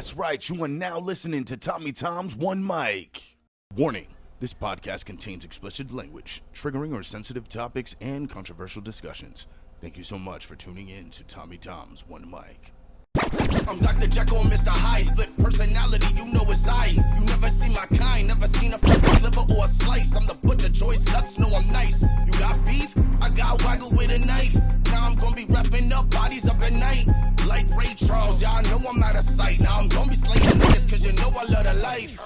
That's right, you are now listening to Tommy Tom's One Mic. Warning, this podcast contains explicit language, triggering or sensitive topics, and controversial discussions. Thank you so much for tuning in to Tommy Tom's One Mic. I'm Dr. Jekyll and Mr. Hyde. Split personality, you know it's I. You never seen my kind, never seen a fucking sliver or a slice. I'm the butcher, choice cuts, know I'm nice. You got beef? I got waggle with a knife. Now I'm gonna be wrapping up bodies up at night. Like Ray Charles, y'all know I'm out of sight. Now I'm gonna be slaying niggas, cause you know I love the life.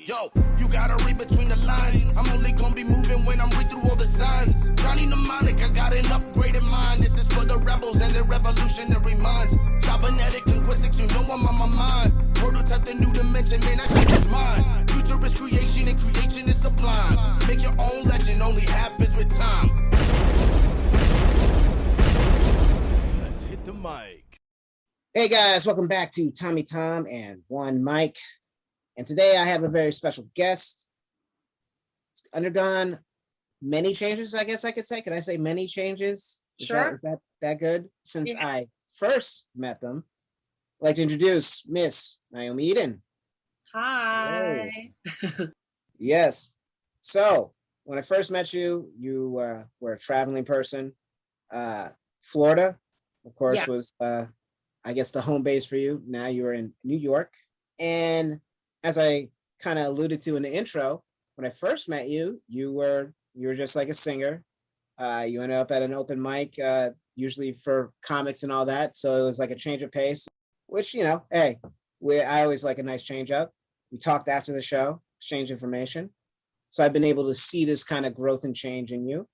Yo, you gotta read between the lines. I'm only gonna be moving when I'm read through all the signs. Johnny Mnemonic, I got an upgraded mind. This is for the rebels and their revolutionary minds. Cybernetic linguistics, you know I'm on my mind. Prototype the new dimension, man, that shit is mine. Future is creation and creation is sublime. Make your own legend, only happens with time. Let's hit the mic. Hey guys, welcome back to Tommy Tom and One Mic. And today I have a very special guest. It's undergone many changes, I guess I could say. Can I say many changes? Sure. Is that good? Since I first met them, I'd like to introduce Miss Naomi Eden. Hi. Yes. So when I first met you, you were a traveling person. Florida, of course, was I guess the home base for you. Now you're in New York. And as I kind of alluded to in the intro, when I first met you, you were just like a singer. You ended up at an open mic, usually for comics and all that. So it was like a change of pace, which, you know, hey, I always like a nice change up. We talked after the show, exchanged information. So I've been able to see this kind of growth and change in you.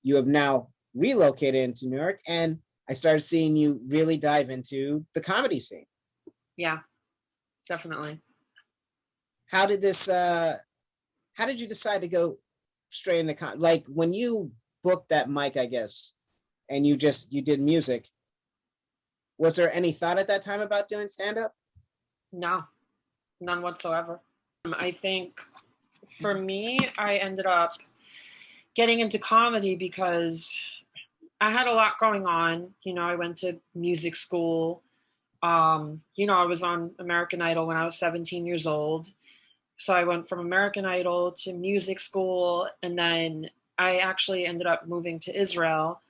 You have now relocated into New York, and I started seeing you really dive into the comedy scene. Yeah, definitely. How did you decide to go straight into like when you booked that mic, I guess, and you did music, was there any thought at that time about doing stand-up? No, none whatsoever. I think for me, I ended up getting into comedy because I had a lot going on. You know, I went to music school. You know, I was on American Idol when I was 17 years old. So I went from American Idol to music school, and then I actually ended up moving to Israel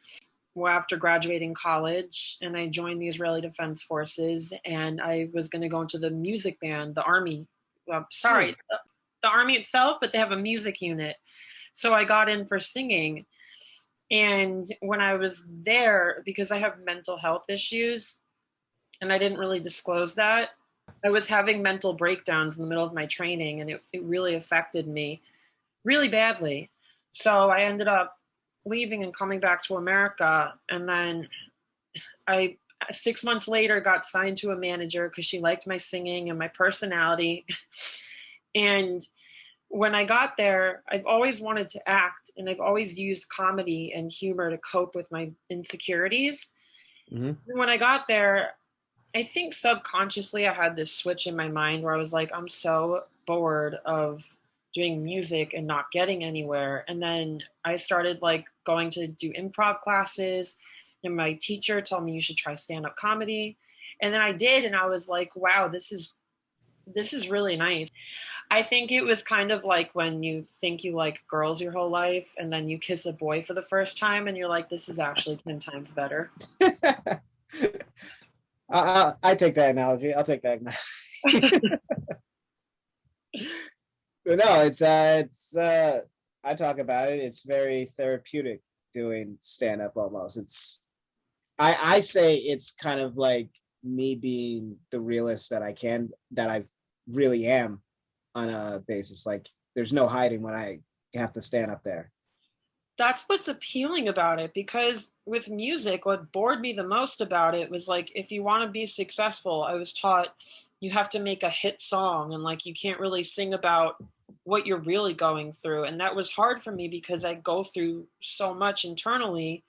after graduating college, and I joined the Israeli Defense Forces, and I was going to go into the music band, the Army. The Army itself, but they have a music unit. So I got in for singing. And when I was there, because I have mental health issues, and I didn't really disclose that, I was having mental breakdowns in the middle of my training, and it really affected me really badly. So I ended up leaving and coming back to America. And then I 6 months later got signed to a manager because she liked my singing and my personality. And when I got there, I've always wanted to act, and I've always used comedy and humor to cope with my insecurities. Mm-hmm. And when I got there, I think subconsciously I had this switch in my mind where I was like, I'm so bored of doing music and not getting anywhere. And then I started like going to do improv classes, and my teacher told me you should try stand-up comedy. And then I did, and I was like, wow, this is really nice. I think it was kind of like when you think you like girls your whole life, and then you kiss a boy for the first time, and you're like, this is actually 10 times better. I take that analogy. I'll take that. But no, it's I talk about it. It's very therapeutic doing stand-up almost. I say it's kind of like me being the realist that I really am on a basis. Like there's no hiding when I have to stand up there. That's what's appealing about it, because with music, what bored me the most about it was like, if you want to be successful, I was taught you have to make a hit song, and like you can't really sing about what you're really going through. And that was hard for me because I go through so much internally,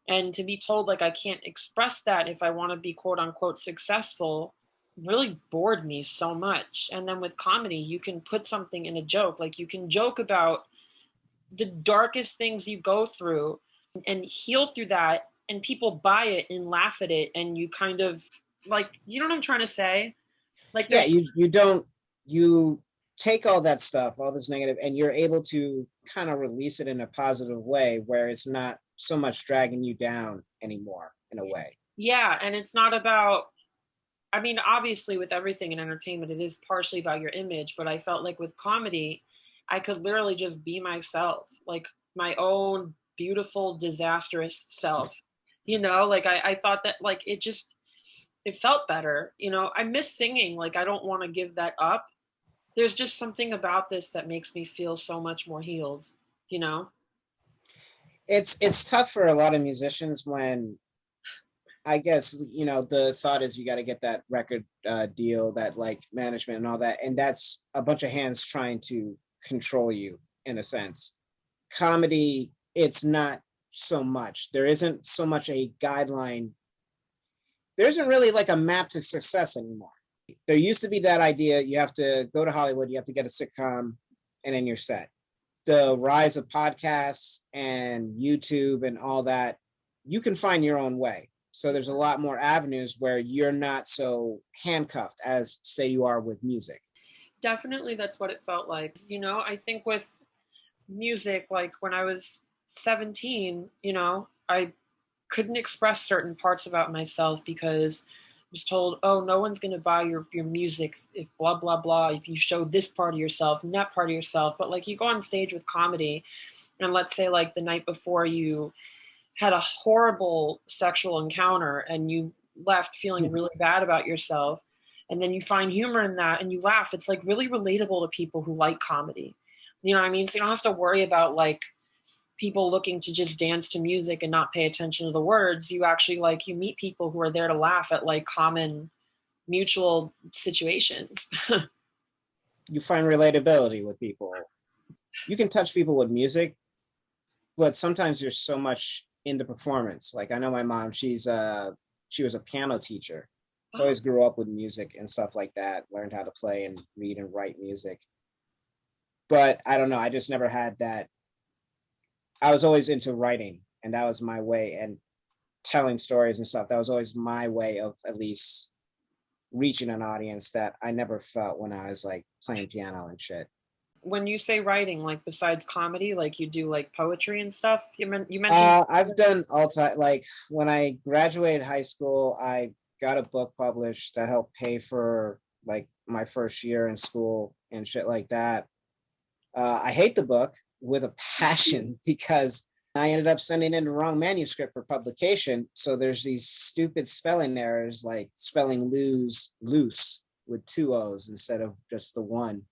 and to be told like I can't express that if I want to be quote unquote successful really bored me so much. And then with comedy, you can put something in a joke, like you can joke about the darkest things you go through and heal through that, and people buy it and laugh at it, and you kind of like, you know what I'm trying to say? Like, Yeah, you take all that stuff, all this negative, and you're able to kind of release it in a positive way where it's not so much dragging you down anymore in a way. yeah, and it's not about, I mean, obviously with everything in entertainment, it is partially about your image, but I felt like with comedy, I could literally just be myself, like my own beautiful, disastrous self. Like I thought that like it felt better. I miss singing. Like I don't want to give that up. There's just something about this that makes me feel so much more healed, you know? It's tough for a lot of musicians when I guess the thought is you got to get that record deal, that like management and all that, and that's a bunch of hands trying to control you in a sense. Comedy, it's not so much. There isn't so much a guideline. There isn't really like a map to success anymore. There used to be that idea you have to go to Hollywood, you have to get a sitcom, and then you're set. The rise of podcasts and YouTube and all that, you can find your own way. So there's a lot more avenues where you're not so handcuffed as, say, you are with music. Definitely, that's what it felt like. I think with music, like when I was 17, I couldn't express certain parts about myself because I was told, oh, no one's going to buy your music if blah, blah, blah, if you show this part of yourself and that part of yourself. But like you go on stage with comedy and let's say like the night before you had a horrible sexual encounter and you left feeling really bad about yourself, and then you find humor in that and you laugh, it's like really relatable to people who like comedy. You know what I mean? So you don't have to worry about like people looking to just dance to music and not pay attention to the words. You actually like, you meet people who are there to laugh at like common mutual situations. You find relatability with people. You can touch people with music, but sometimes there's so much in the performance. Like I know my mom, she was a piano teacher. So I always grew up with music and stuff like that, learned how to play and read and write music. But I don't know, I just never had that. I was always into writing, and that was my way, and telling stories and stuff. That was always my way of at least reaching an audience that I never felt when I was like playing piano and shit. When you say writing, like besides comedy, like you do like poetry and stuff. You mentioned. I've done all time. Like when I graduated high school, I got a book published that helped pay for like my first year in school and shit like that. I hate the book with a passion because I ended up sending in the wrong manuscript for publication. So there's these stupid spelling errors, like spelling loose with 2 O's instead of just the one.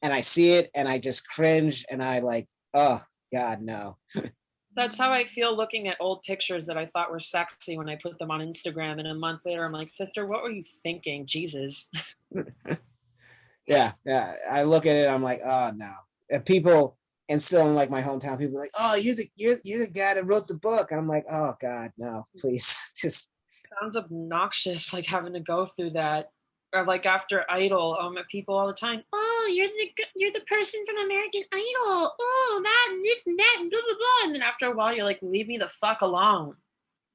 And I see it and I just cringe and I like, oh God, no. That's how I feel looking at old pictures that I thought were sexy when I put them on Instagram. And a month later, I'm like, sister, what were you thinking? Jesus. Yeah. I look at it, I'm like, oh no. And people, and still in like my hometown, people are like, oh, you're the guy that wrote the book. And I'm like, oh God, no, please. Just sounds obnoxious, like having to go through that. Or like after Idol, people all the time, oh, you're the person from American Idol. Oh, that and this and that and blah blah blah. And then after a while, you're like, leave me the fuck alone.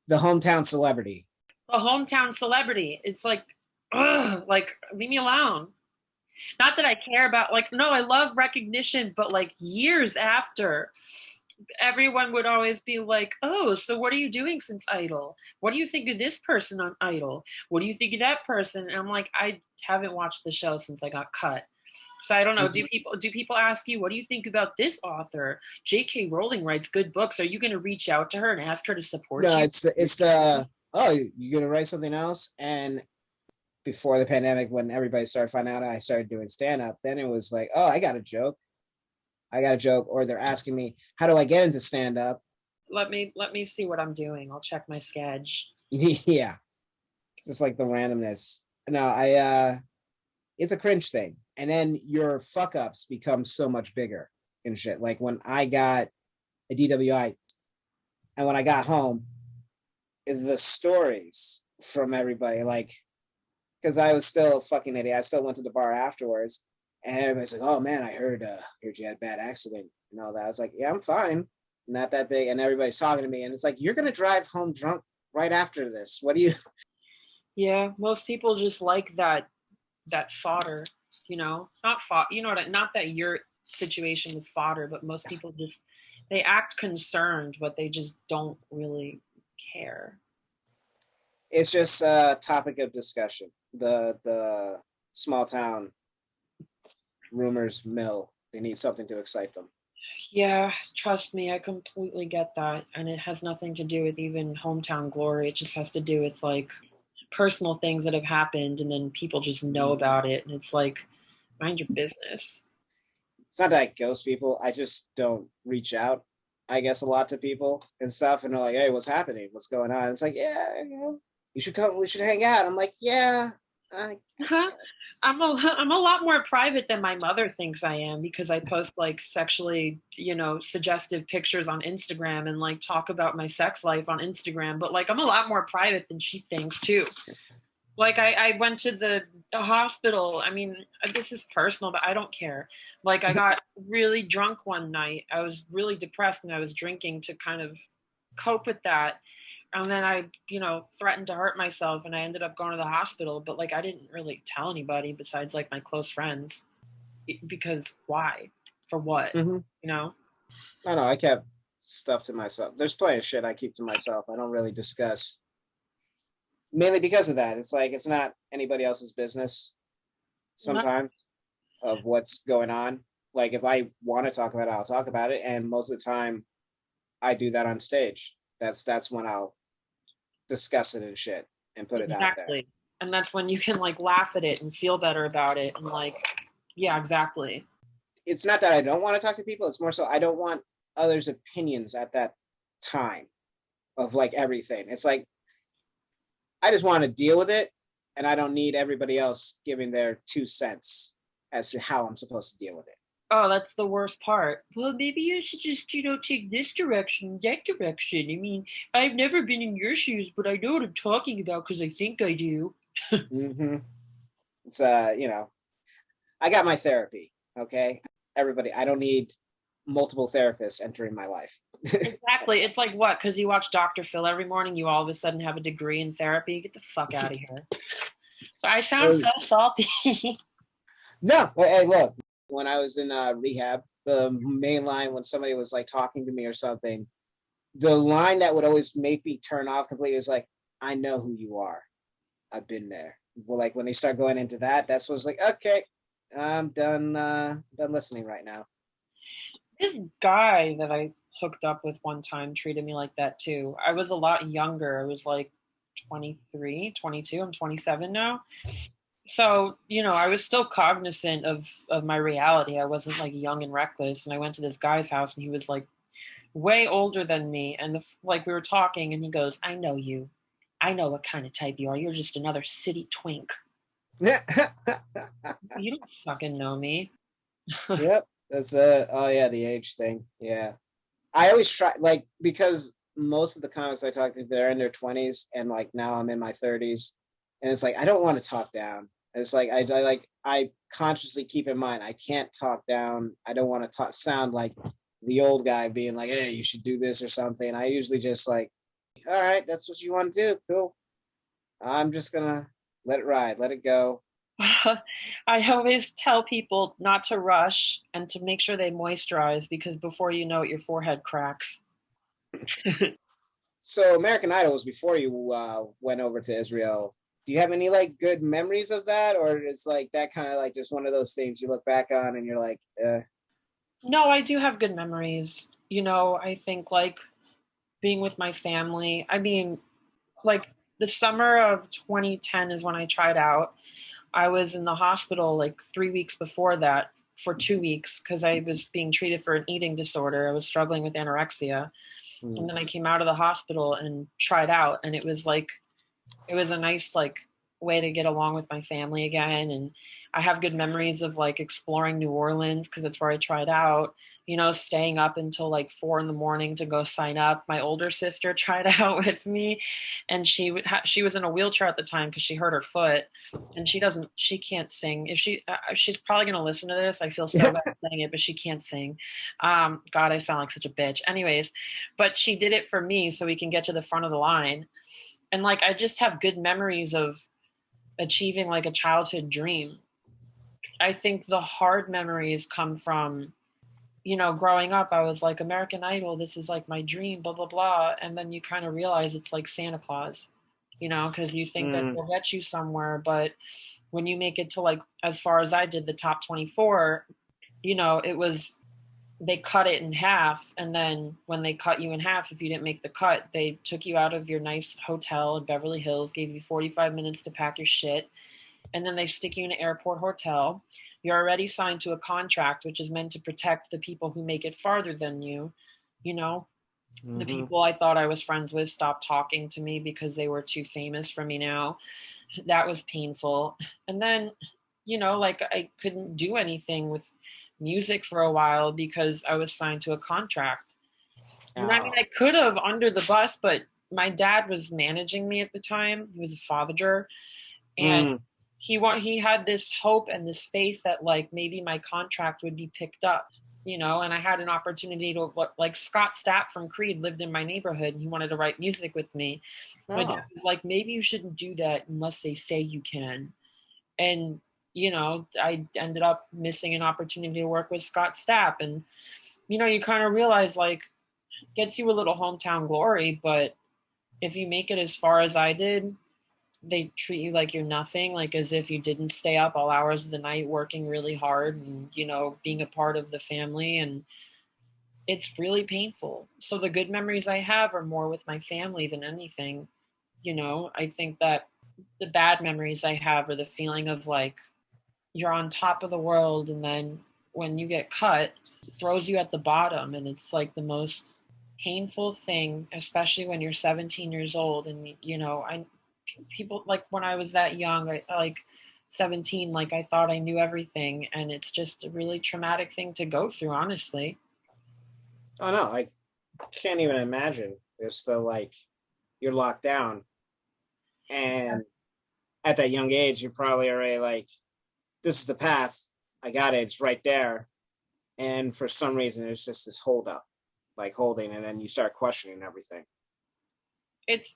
The hometown celebrity. The hometown celebrity. It's like, ugh, like leave me alone. Not that I care about, like, no, I love recognition, but like years after, everyone would always be like, oh, so what are you doing since Idol? What do you think of this person on Idol? What do you think of that person? And I'm like, I haven't watched the show since I got cut. So I don't know. Do people ask you, what do you think about this author? J.K. Rowling writes good books. Are you going to reach out to her and ask her to support you? No, it's the, oh, you're going to write something else? And before the pandemic, when everybody started finding out I started doing stand-up, then it was like, oh, I got a joke. Or they're asking me, how do I get into stand-up? Let me see what I'm doing. I'll check my sketch. Yeah. Just like the randomness. No, it's a cringe thing. And then your fuck-ups become so much bigger and shit. Like when I got a DWI and when I got home, is the stories from everybody, like, because I was still a fucking idiot. I still went to the bar afterwards, and everybody's like, "Oh man, I heard you had a bad accident and all that." I was like, "Yeah, I'm fine, not that big." And everybody's talking to me, and it's like, "You're gonna drive home drunk right after this. What do you?" Yeah, most people just like that that fodder, not not that your situation was fodder, but most people just, they act concerned, but they just don't really care. It's just a topic of discussion. The small town rumors mill. They need something to excite them. Yeah, trust me, I completely get that. And it has nothing to do with even hometown glory. It just has to do with like personal things that have happened, and then people just know about it. And it's like, mind your business. It's not that I ghost people. I just don't reach out, I guess, a lot to people and stuff. And they're like, hey, what's happening? What's going on? It's like, yeah, you should come. We should hang out. I'm like, yeah. I'm a lot more private than my mother thinks I am, because I post like sexually, suggestive pictures on Instagram and like talk about my sex life on Instagram. But like, I'm a lot more private than she thinks too. Like I went to the hospital. I mean, this is personal, but I don't care. Like I got really drunk one night. I was really depressed and I was drinking to kind of cope with that. And then I, threatened to hurt myself, and I ended up going to the hospital. But like, I didn't really tell anybody besides like my close friends, because why? For what? Mm-hmm. I know. I kept stuff to myself. There's plenty of shit I keep to myself. I don't really discuss, mainly because of that. It's like, it's not anybody else's business sometimes of what's going on. Like if I want to talk about it, I'll talk about it. And most of the time I do that on stage. That's when I'll discuss it and shit and put it out there. And that's when you can like laugh at it and feel better about it. And like, yeah, exactly. It's not that I don't want to talk to people. It's more so I don't want others' opinions at that time of like everything. It's like, I just want to deal with it, and I don't need everybody else giving their 2 cents as to how I'm supposed to deal with it. Oh, that's the worst part. Well, maybe you should just, take this direction, that direction. I mean, I've never been in your shoes, but I know what I'm talking about because I think I do. Mm-hmm. It's, I got my therapy, okay? Everybody, I don't need multiple therapists entering my life. Exactly. It's like what? Because you watch Dr. Phil every morning, you all of a sudden have a degree in therapy? Get the fuck out of here. So I sound so salty. No, hey, look. When I was in rehab, the main line when somebody was like talking to me or something, the line that would always make me turn off completely was like, I know who you are. I've been there. Well, like when they start going into that, that's what's like, okay, I'm done listening right now. This guy that I hooked up with one time treated me like that too. I was a lot younger. I was like 23, 22. I'm 27 now. So, I was still cognizant of my reality. I wasn't like young and reckless. And I went to this guy's house and he was like way older than me. And we were talking and he goes, I know you. I know what kind of type you are. You're just another city twink. You don't fucking know me. Yep. That's the age thing. Yeah. I always try, like, because most of the comics I talk to, they're in their 20s, and like now I'm in my 30s. And it's like, I don't want to talk down. It's like I consciously keep in mind I can't talk down. I don't want to sound like the old guy being like, hey, you should do this or something. I usually just like, all right, that's what you want to do. Cool. I'm just gonna let it ride, let it go. I always tell people not to rush and to make sure they moisturize, because before you know it, your forehead cracks. So American Idol was before you went over to Israel. Do you have any like good memories of that, or is like that kind of like just one of those things you look back on and you're like, No, I do have good memories. I think like being with my family. I mean, like the summer of 2010 is when I tried out. I was in the hospital like 3 weeks before that for 2 weeks because I was being treated for an eating disorder. I was struggling with anorexia. And then I came out of the hospital and tried out, and it was a nice like way to get along with my family again. And I have good memories of like exploring New Orleans because that's where I tried out, staying up until like 4 a.m. to go sign up. My older sister tried out with me, and she was in a wheelchair at the time because she hurt her foot, and she can't sing. If she's probably going to listen to this. I feel so bad saying it, but she can't sing. God, I sound like such a bitch. Anyways, but she did it for me so we can get to the front of the line. And like, I just have good memories of achieving like a childhood dream. I think the hard memories come from, growing up, I was like, American Idol, this is like my dream, blah, blah, blah. And then you kind of realize it's like Santa Claus, because you think that they'll get you somewhere. But when you make it to like, as far as I did, the top 24, it was, they cut it in half. And then when they cut you in half, if you didn't make the cut, they took you out of your nice hotel in Beverly Hills, gave you 45 minutes to pack your shit. And then they stick you in an airport hotel. You're already signed to a contract, which is meant to protect the people who make it farther than you. The people I thought I was friends with stopped talking to me because they were too famous for me now. That was painful. And then, like I couldn't do anything with music for a while because I was signed to a contract. And I mean, I could have under the bus, but my dad was managing me at the time. He was a father, and he had this hope and this faith that like maybe my contract would be picked up, and I had an opportunity to, like, Scott Stapp from Creed lived in my neighborhood and he wanted to write music with me. My dad was like, maybe you shouldn't do that unless they say you can. And, I ended up missing an opportunity to work with Scott Stapp. And, you kind of realize like gets you a little hometown glory, but if you make it as far as I did, they treat you like you're nothing, like as if you didn't stay up all hours of the night working really hard and, being a part of the family. And it's really painful. So the good memories I have are more with my family than anything. I think that the bad memories I have are the feeling of like you're on top of the world and then when you get cut, it throws you at the bottom. And it's like the most painful thing, especially when you're 17 years old. And, people like when I was that young, like 17, like I thought I knew everything, and it's just a really traumatic thing to go through, honestly. Oh no, I can't even imagine. It's the like you're locked down, and at that young age, you're probably already like, this is the path. I got it. It's right there. And for some reason, it's just this hold up, like holding, and then you start questioning everything.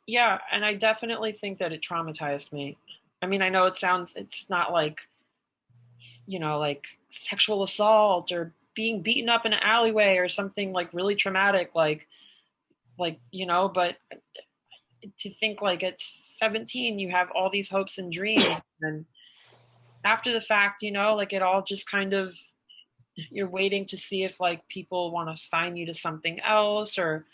And I definitely think that it traumatized me. I mean, I know it's not like, like sexual assault or being beaten up in an alleyway or something like really traumatic, like, but to think like at 17, you have all these hopes and dreams. And after the fact, like it all just kind of, you're waiting to see if like people want to sign you to something else or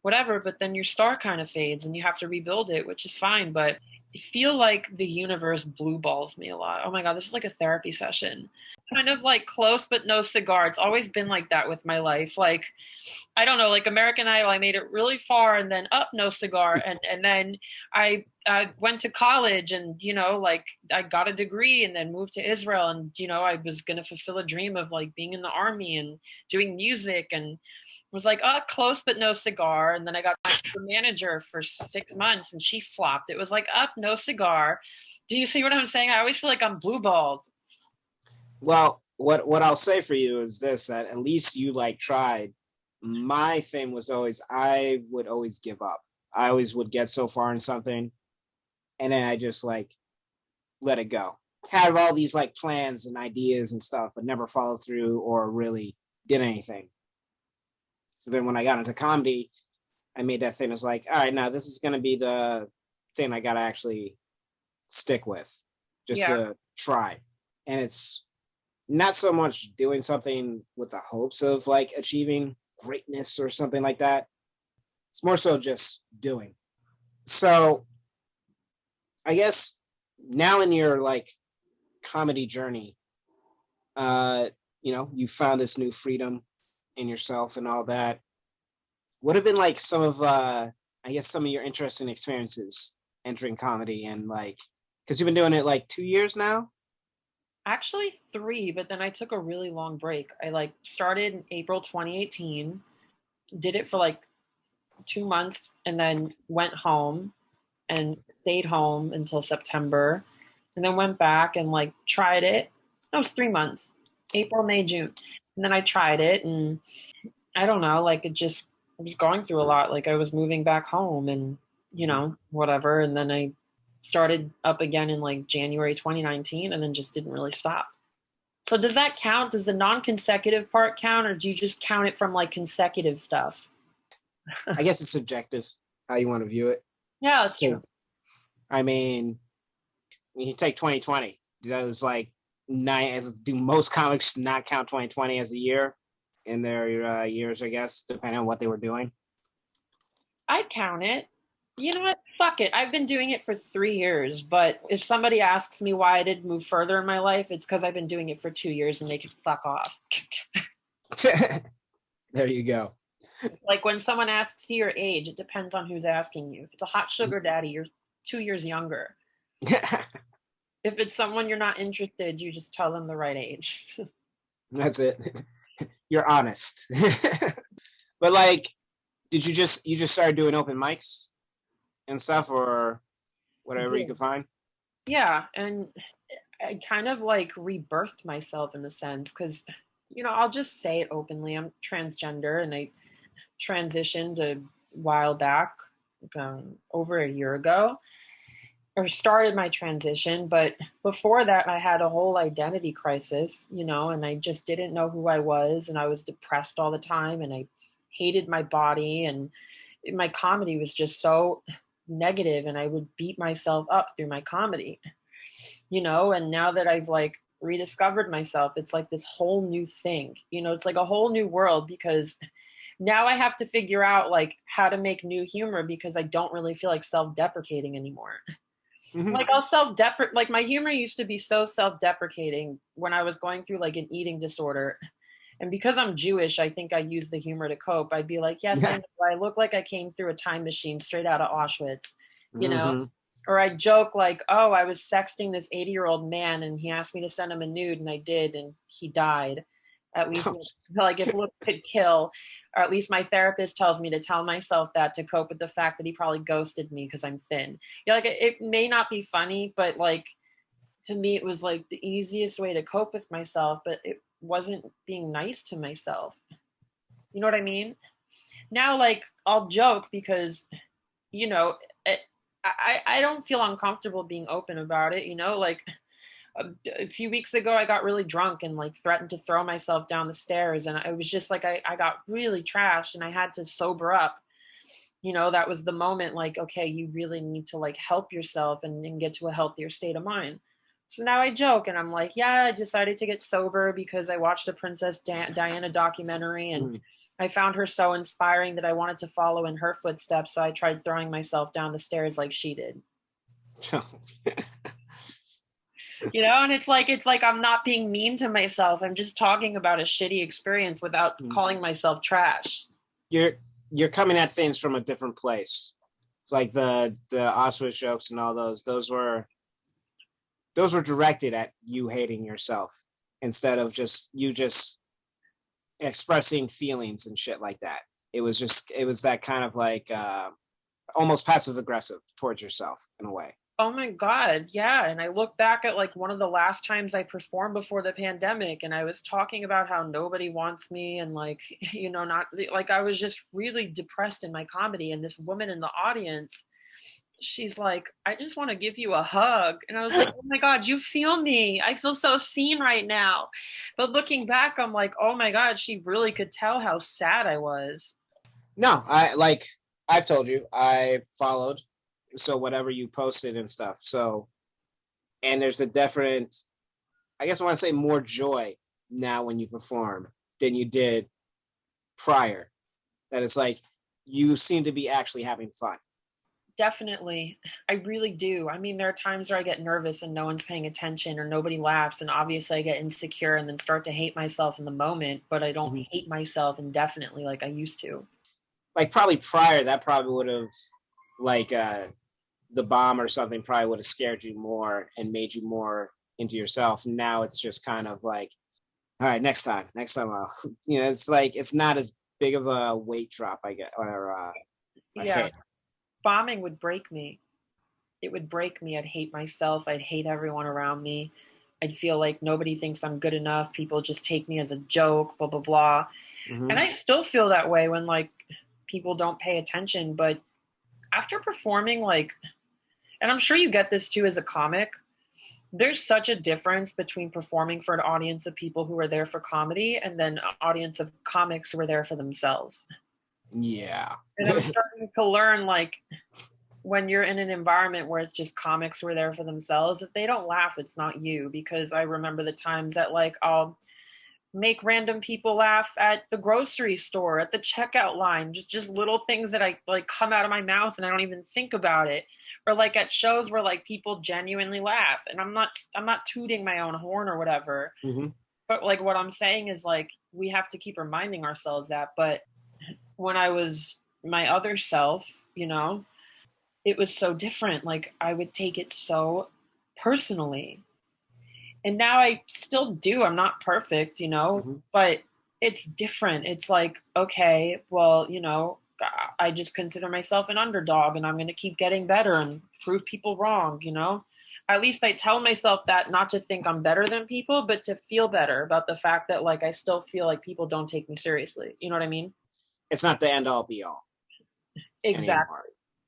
whatever, but then your star kind of fades and you have to rebuild it, which is fine. But I feel like the universe blue balls me a lot. Oh my God, this is like a therapy session. Kind of like close, but no cigar. It's always been like that with my life. Like, I don't know, like American Idol, I made it really far and then up, no cigar. And then I went to college and, like I got a degree and then moved to Israel. And, I was going to fulfill a dream of like being in the army and doing music and was like, close, but no cigar. And then I got the manager for 6 months and she flopped. It was like up, no cigar. Do you see what I'm saying? I always feel like I'm blue balled. Well, what I'll say for you is this, that at least you like tried. My thing was always, I would always give up. I always would get so far in something and then I just like let it go. Have all these like plans and ideas and stuff, but never follow through or really did anything. So then when I got into comedy, I made that thing. It's like, all right, now this is going to be the thing I got to actually stick with, just to try. And it's not so much doing something with the hopes of like achieving greatness or something like that. It's more so just doing. So I guess now in your like comedy journey, you found this new freedom in yourself and all that. What have been like some of your interesting experiences entering comedy and like, because you've been doing it like 2 years now? Actually 3, but then I took a really long break. I like started in April 2018, did it for like 2 months and then went home and stayed home until September and then went back and like tried it. That was 3 months, April, May, June. And then I tried it and I don't know, like I was going through a lot. Like I was moving back home and, whatever. And then I started up again in like January 2019 and then just didn't really stop. So does that count? Does the non-consecutive part count, or do you just count it from like consecutive stuff? I guess it's subjective how you want to view it. Yeah, that's true. I mean, when you take 2020, does like do most comics not count 2020 as a year in their years, I guess, depending on what they were doing? I'd count it. You know what? Fuck it. I've been doing it for 3 years, but if somebody asks me why I didn't move further in my life, it's because I've been doing it for 2 years and they could fuck off. There you go. Like when someone asks you your age, it depends on who's asking you. If it's a hot sugar daddy, you're 2 years younger. If it's someone you're not interested, you just tell them the right age. That's it. You're honest. But like, did you just started doing open mics and stuff, or whatever you could find? Yeah, and I kind of like rebirthed myself in a sense because, you know, I'll just say it openly. I'm transgender and I transitioned a while back, over a year ago, or started my transition. But before that, I had a whole identity crisis, you know, and I just didn't know who I was, and I was depressed all the time, and I hated my body, and my comedy was just so negative, and I would beat myself up through my comedy, you know. And now that I've like rediscovered myself, it's like this whole new thing, you know. It's like a whole new world because now I have to figure out like how to make new humor because I don't really feel like self-deprecating anymore. Mm-hmm. Like I'll self-deprecate, like my humor used to be so self-deprecating when I was going through like an eating disorder. And because I'm Jewish, I think I use the humor to cope. I'd be like, yes, I know, I look like I came through a time machine straight out of Auschwitz, you know? Or I joke like, oh, I was sexting this 80-year-old man and he asked me to send him a nude and I did, and he died. At least like if looks could kill, or at least my therapist tells me to tell myself that to cope with the fact that he probably ghosted me because I'm thin. Yeah, like it may not be funny, but like to me it was like the easiest way to cope with myself, but it wasn't being nice to myself. You know what I mean? Now, like I'll joke because, you know, I don't feel uncomfortable being open about it, you know. Like a few weeks ago I got really drunk and like threatened to throw myself down the stairs, and I was just like I got really trashed and I had to sober up. You know, that was the moment like, okay, you really need to like help yourself and get to a healthier state of mind. So now I joke and I'm like, yeah, I decided to get sober because I watched a Princess Diana documentary and I found her so inspiring that I wanted to follow in her footsteps. So I tried throwing myself down the stairs like she did. You know, and it's like I'm not being mean to myself. I'm just talking about a shitty experience without calling myself trash. You're coming at things from a different place. Like the Auschwitz jokes and all those were directed at you hating yourself instead of just expressing feelings and shit like that. It was that kind of like almost passive aggressive towards yourself in a way. Oh my God. Yeah. And I look back at like one of the last times I performed before the pandemic, and I was talking about how nobody wants me. And like, you know, not like I was just really depressed in my comedy. And this woman in the audience, she's like, I just want to give you a hug. And I was like, oh my God, you feel me. I feel so seen right now. But looking back, I'm like, oh my God, she really could tell how sad I was. No, I've told you, I followed. So whatever you posted and stuff. So, and there's a different, I guess I want to say more joy now when you perform than you did prior. That it's like, you seem to be actually having fun. Definitely. I really do. I mean, there are times where I get nervous and no one's paying attention or nobody laughs. And obviously I get insecure and then start to hate myself in the moment, but I don't hate myself indefinitely like I used to. Like probably prior, that probably would have like, the bomb or something probably would have scared you more and made you more into yourself. Now it's just kind of like, all right, next time I'll, you know, it's like, it's not as big of a weight drop, I guess, or yeah. Bombing would break me. It would break me. I'd hate myself. I'd hate everyone around me. I'd feel like nobody thinks I'm good enough. People just take me as a joke, blah, blah, blah. And I still feel that way when like people don't pay attention. But after performing like and I'm sure you get this too as a comic, there's such a difference between performing for an audience of people who are there for comedy and then an audience of comics who are there for themselves. Yeah. And I'm starting to learn, like, when you're in an environment where it's just comics who are there for themselves, if they don't laugh, it's not you. Because I remember the times that, like, I'll make random people laugh at the grocery store, at the checkout line, just little things that I like come out of my mouth and I don't even think about it. Or like at shows where like people genuinely laugh, and I'm not tooting my own horn or whatever. Mm-hmm. But like what I'm saying is like we have to keep reminding ourselves that. But when I was my other self, you know, it was so different. Like I would take it so personally. And now I still do. I'm not perfect, you know, but it's different. It's like, okay, well, you know, I just consider myself an underdog and I'm going to keep getting better and prove people wrong, you know? At least I tell myself that, not to think I'm better than people, but to feel better about the fact that like I still feel like people don't take me seriously. You know what I mean? It's not the end all be all. Exactly. Anymore.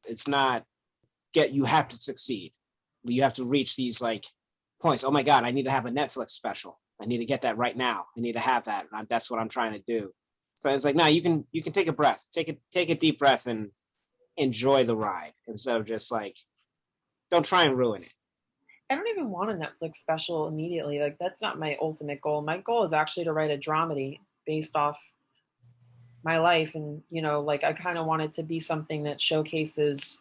It's not you have to succeed. You have to reach these like points. Oh my God, I need to have a Netflix special. I need to get that right now. I need to have that. And that's what I'm trying to do. So it's like, no, you can take a breath, take a deep breath and enjoy the ride instead of just like, don't try and ruin it. I don't even want a Netflix special immediately. Like that's not my ultimate goal. My goal is actually to write a dramedy based off my life. And, you know, like I kind of want it to be something that showcases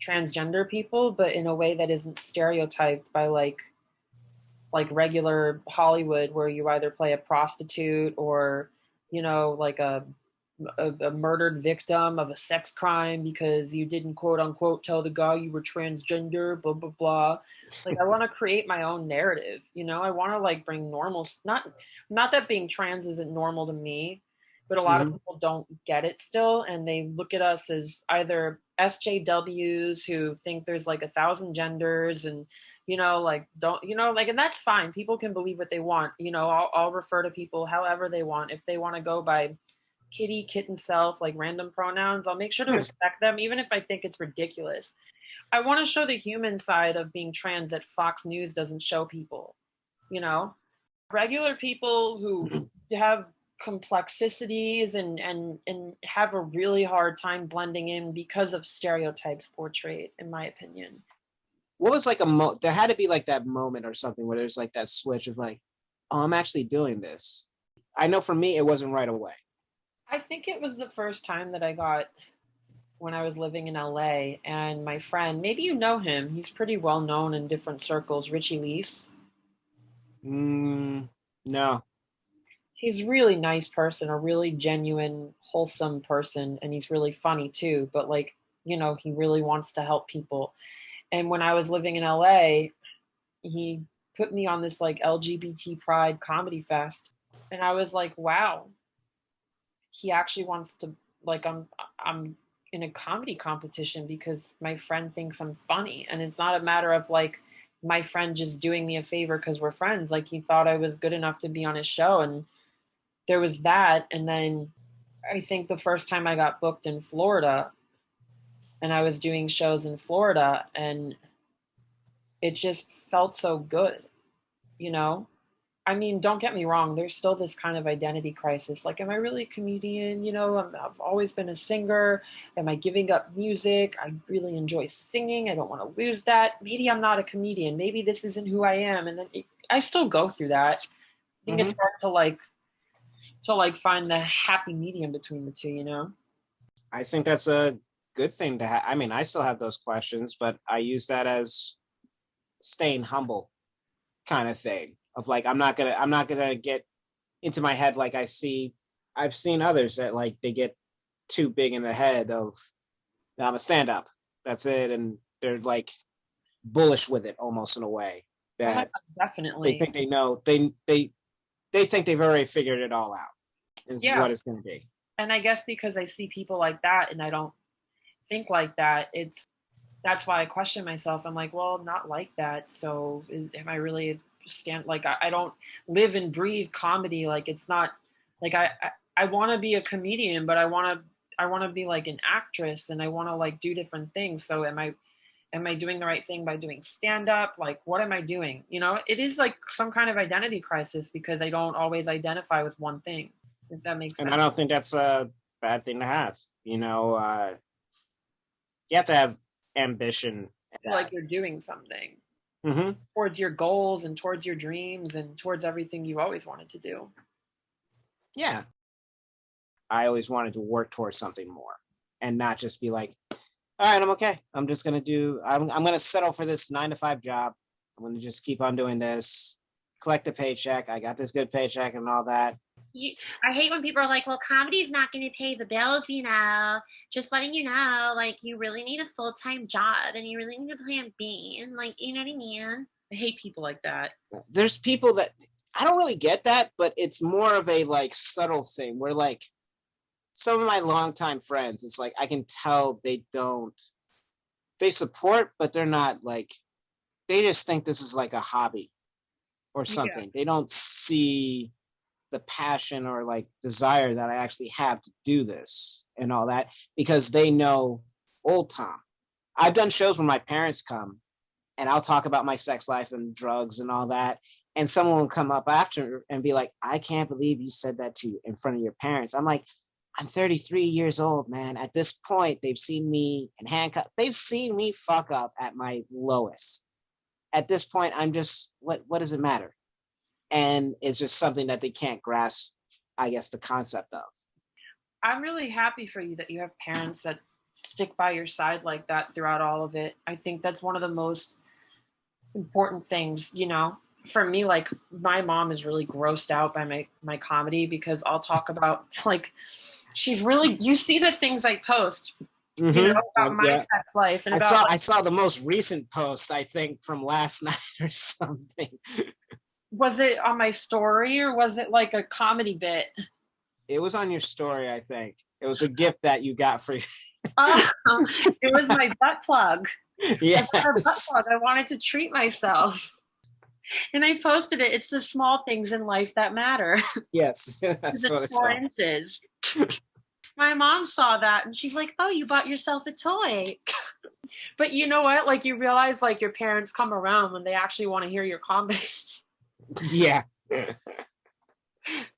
transgender people, but in a way that isn't stereotyped by like regular Hollywood where you either play a prostitute or, you know, like a murdered victim of a sex crime because you didn't quote unquote tell the guy you were transgender, blah, blah, blah. Like I want to create my own narrative, you know, I want to like bring normal, not that being trans isn't normal to me, but a lot of people don't get it still. And they look at us as either SJWs who think there's like 1,000 genders and, you know, like don't, you know, like, and that's fine. People can believe what they want. You know, I'll refer to people however they want. If they want to go by kitty, kitten, self, like random pronouns, I'll make sure to respect them, even if I think it's ridiculous. I want to show the human side of being trans that Fox News doesn't show people, you know, regular people who have complexities and have a really hard time blending in because of stereotypes portrayed, in my opinion. What was like there had to be like that moment or something where there's like that switch of like, oh, I'm actually doing this. I know for me, it wasn't right away. I think it was the first time that I got when I was living in LA, and my friend, maybe you know him, he's pretty well known in different circles, Richie Lease. No. He's a really nice person, a really genuine, wholesome person, and he's really funny too, but like, you know, he really wants to help people. And when I was living in LA, he put me on this like LGBT Pride comedy fest, and I was like, wow, he actually wants to, like, I'm in a comedy competition because my friend thinks I'm funny. And it's not a matter of like my friend just doing me a favor because we're friends. Like he thought I was good enough to be on his show. And there was that. And then I think the first time I got booked in Florida and I was doing shows in Florida, and it just felt so good, you know? I mean, don't get me wrong, there's still this kind of identity crisis. Like, am I really a comedian? You know, I've always been a singer. Am I giving up music? I really enjoy singing. I don't want to lose that. Maybe I'm not a comedian. Maybe this isn't who I am. And then I still go through that. I think it's hard to find the happy medium between the two, you know? I think that's a good thing to have. I mean, I still have those questions, but I use that as staying humble kind of thing. Of like, I'm not gonna get into my head like I've seen others that like they get too big in the head of I'm a stand-up, that's it, and they're like bullish with it almost in a way that definitely they think they know they think they've already figured it all out what it's going to be. And I guess because I see people like that and I don't think like that, that's why I question myself. I'm like, well, I'm not like that, so am I really I don't live and breathe comedy? Like it's not like I want to be a comedian, but I want to be like an actress, and I want to like do different things. So am I am I doing the right thing by doing stand-up? Like, what am I doing? You know, it is like some kind of identity crisis because I don't always identify with one thing, if that makes sense. And I don't think that's a bad thing to have. You know, you have to have ambition. Feel like you're doing something Mm-hmm. towards your goals and towards your dreams and towards everything you've always wanted to do. Yeah. I always wanted to work towards something more and not just be like, all right, I'm okay. I'm just going to I'm going to settle for this 9-to-5 job. I'm going to just keep on doing this, collect a paycheck. I got this good paycheck and all that. I hate when people are like, well, comedy's not going to pay the bills, you know, just letting you know, like, you really need a full-time job and you really need a plan B. And, like, you know what I mean? I hate people like that. There's people that I don't really get that, but it's more of a like subtle thing where like some of my longtime friends, it's like I can tell they support, but they're not like, they just think this is like a hobby or something. Yeah. They don't see the passion or like desire that I actually have to do this and all that because they know old Tom. I've done shows when my parents come and I'll talk about my sex life and drugs and all that. And someone will come up after and be like, I can't believe you said that to you in front of your parents. I'm like, I'm 33 years old, man. At this point, they've seen me in handcuffs. They've seen me fuck up at my lowest. At this point, I'm just, what does it matter? And it's just something that they can't grasp, I guess, the concept of. I'm really happy for you that you have parents that stick by your side like that throughout all of it. I think that's one of the most important things, you know. For me, like, my mom is really grossed out by my comedy because I'll talk about, like, she's really, you see the things I post, you know, about my sex life. And I saw the most recent post, I think, from last night or something. Was it on my story or was it like a comedy bit? It was on your story, I think. It was a gift that you got for you. It was my butt plug. Yes. I wanted to treat myself. And I posted it. It's the small things in life that matter. Yes. That's what I saw. Inches. My mom saw that and she's like, oh, you bought yourself a toy. But you know what? Like, you realize, like, your parents come around when they actually want to hear your comedy. Yeah. You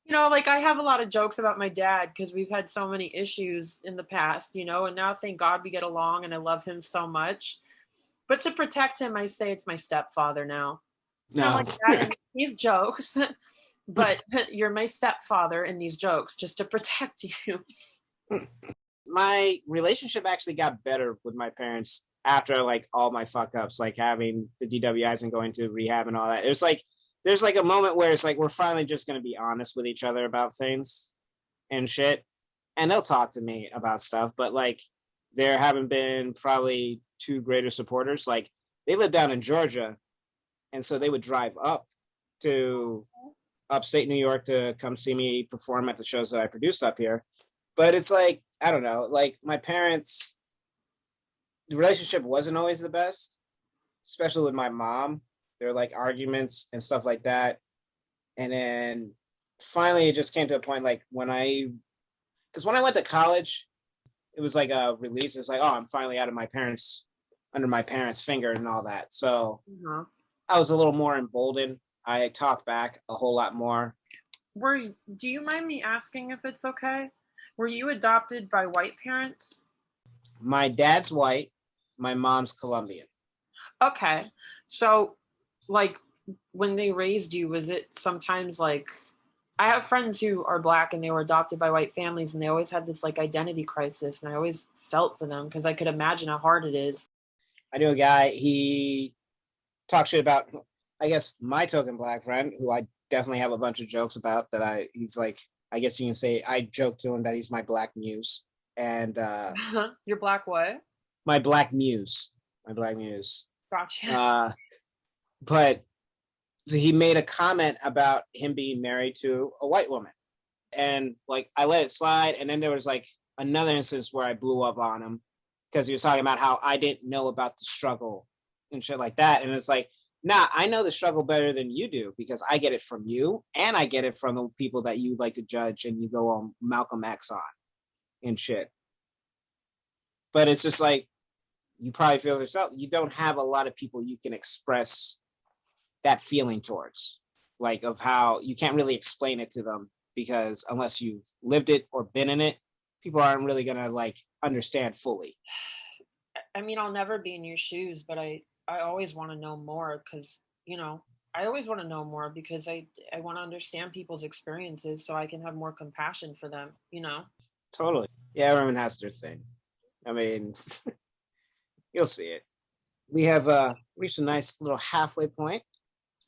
know, like, I have a lot of jokes about my dad because we've had so many issues in the past, you know, and now thank God we get along and I love him so much. But to protect him, I say it's my stepfather now. No. I'm like, Dad, these jokes, but you're my stepfather in these jokes just to protect you. My relationship actually got better with my parents after like all my fuck ups, like having the DWIs and going to rehab and all that. It was like, there's like a moment where it's like, we're finally just going to be honest with each other about things and shit. And they'll talk to me about stuff, but like there haven't been probably two greater supporters. Like they live down in Georgia. And so they would drive up to upstate New York to come see me perform at the shows that I produced up here. But it's like, I don't know, like my parents, the relationship wasn't always the best, especially with my mom. There were like arguments and stuff like that. And then finally it just came to a point like because when I went to college, it was like a release. It's like, oh, I'm finally out of under my parents' finger and all that. So I was a little more emboldened. I talked back a whole lot more. Do you mind me asking if it's okay? Were you adopted by white parents? My dad's white. My mom's Colombian. Okay. So, like, when they raised you, was it sometimes like, I have friends who are Black and they were adopted by white families and they always had this like identity crisis, and I always felt for them because I could imagine how hard it is. I knew a guy, he talk shit about, I guess, my token Black friend, who I definitely have a bunch of jokes about that he's like, I guess you can say, I joke to him that he's my Black muse. And Your Black what? My Black muse. My Black muse. Gotcha. But so he made a comment about him being married to a white woman. And like, I let it slide. And then there was like another instance where I blew up on him because he was talking about how I didn't know about the struggle and shit like that. And it's like, nah, I know the struggle better than you do because I get it from you and I get it from the people that you like to judge and you go on Malcolm X on and shit. But it's just like, you probably feel yourself, you don't have a lot of people you can express that feeling towards, like of how you can't really explain it to them, because unless you've lived it or been in it, people aren't really gonna like understand fully. I mean, I'll never be in your shoes, but I always want to know more because, I always want to know more because I want to understand people's experiences so I can have more compassion for them, Totally. Yeah, everyone has their thing. I mean, you'll see it. We have reached a nice little halfway point.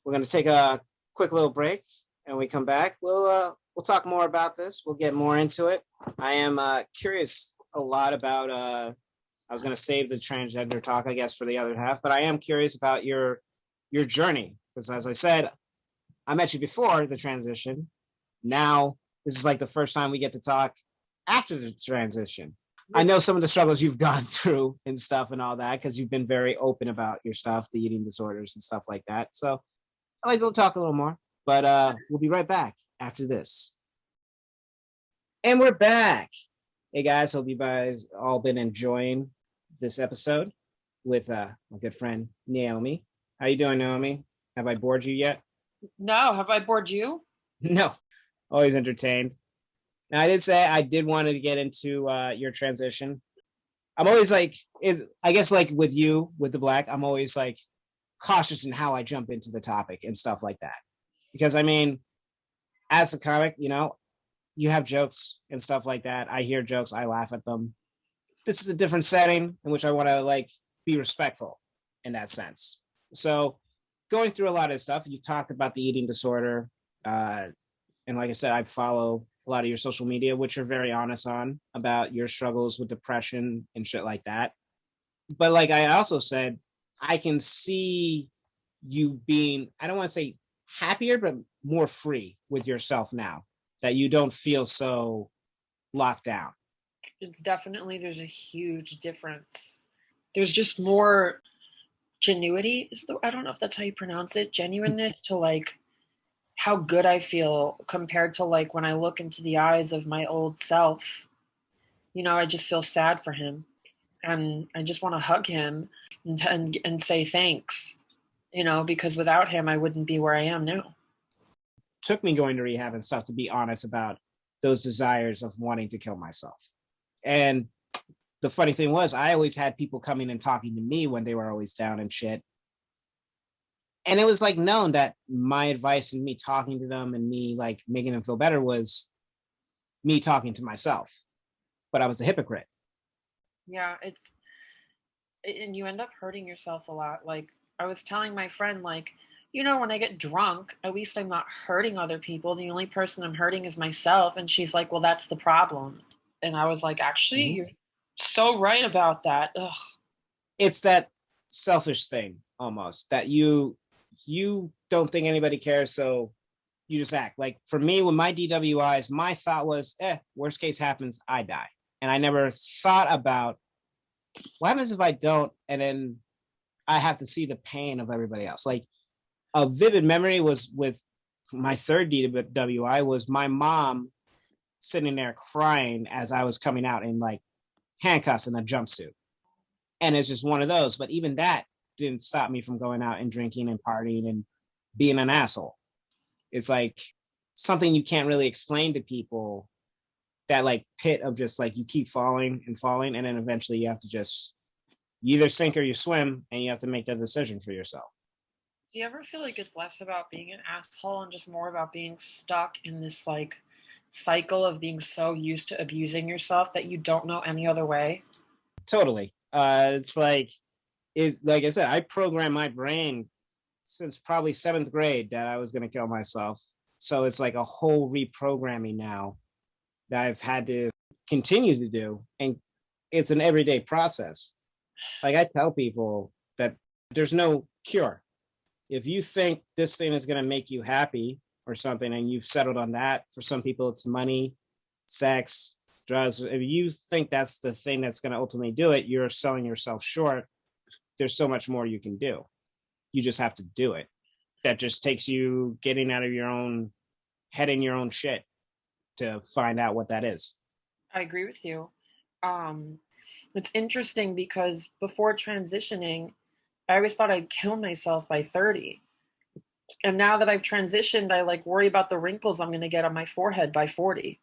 We're going to take a quick little break, and when we come back, we'll talk more about this. We'll get more into it. I am curious a lot about. I was going to save the transgender talk, I guess, for the other half, but I am curious about your journey, because as I said, I met you before the transition. Now this is like the first time we get to talk after the transition. I know some of the struggles you've gone through and stuff and all that, because you've been very open about your stuff, the eating disorders and stuff like that. So I'd like to talk a little more, but we'll be right back after this. And we're back. Hey guys, hope you guys all been enjoying this episode with my good friend Naomi. How you doing, Naomi? Have I bored you yet? No, have I bored you? No, always entertained. Now, I did say I did want to get into your transition. I'm always like, I guess like with you, with the Black, I'm always like cautious in how I jump into the topic and stuff like that. Because I mean, as a comic, you have jokes and stuff like that. I hear jokes, I laugh at them. This is a different setting in which I want to like be respectful in that sense. So going through a lot of stuff, you talked about the eating disorder. And like I said, I follow a lot of your social media, which are very honest on about your struggles with depression and shit like that. But like I also said, I can see you being, I don't want to say happier, but more free with yourself now, that you don't feel so locked down. It's definitely, there's a huge difference. There's just more genuity. I don't know if that's how you pronounce it. Genuineness to like how good I feel compared to like when I look into the eyes of my old self. I just feel sad for him, and I just want to hug him and say thanks. Because without him, I wouldn't be where I am now. Took me going to rehab and stuff to be honest about those desires of wanting to kill myself. And the funny thing was, I always had people coming and talking to me when they were always down and shit. And it was like known that my advice and me talking to them and me like making them feel better was me talking to myself. But I was a hypocrite. Yeah, and you end up hurting yourself a lot. Like I was telling my friend, like, when I get drunk, at least I'm not hurting other people. The only person I'm hurting is myself. And she's like, well, that's the problem. And I was like, actually, you're so right about that. Ugh. It's that selfish thing almost, that you don't think anybody cares, so you just act. Like for me, with my DWIs, my thought was, worst case happens, I die. And I never thought about what happens if I don't, and then I have to see the pain of everybody else. Like a vivid memory was with my third DWI was my mom sitting there crying as I was coming out in like handcuffs and a jumpsuit. And it's just one of those. But even that didn't stop me from going out and drinking and partying and being an asshole. It's like something you can't really explain to people, that like pit of just like you keep falling and falling. And then eventually you have to you either sink or you swim, and you have to make that decision for yourself. Do you ever feel like it's less about being an asshole and just more about being stuck in this like cycle of being so used to abusing yourself that you don't know any other way? Totally. It's like I said, I programmed my brain since probably 7th grade that I was going to kill myself. So it's like a whole reprogramming now that I've had to continue to do. And it's an everyday process. Like I tell people that there's no cure. If you think this thing is going to make you happy or something, and you've settled on that, for some people it's money, sex, drugs. If you think that's the thing that's going to ultimately do it, you're selling yourself short. There's so much more you can do. You just have to do it. That just takes you getting out of your own head in your own shit to find out what that is. I agree with you. it's interesting because before transitioning, I always thought I'd kill myself by 30. And now that I've transitioned, I like worry about the wrinkles I'm going to get on my forehead by 40.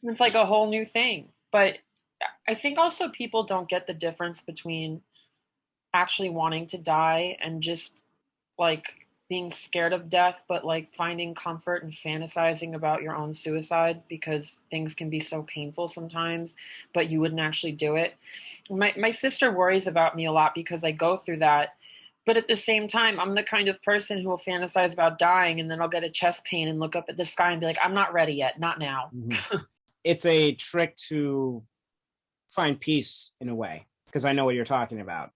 It's like a whole new thing. But I think also people don't get the difference between actually wanting to die and just like being scared of death, but like finding comfort and fantasizing about your own suicide, because things can be so painful sometimes, but you wouldn't actually do it. My sister worries about me a lot because I go through that. But at the same time, I'm the kind of person who will fantasize about dying, and then I'll get a chest pain and look up at the sky and be like, I'm not ready yet. Not now. Mm-hmm. It's a trick to find peace in a way, because I know what you're talking about.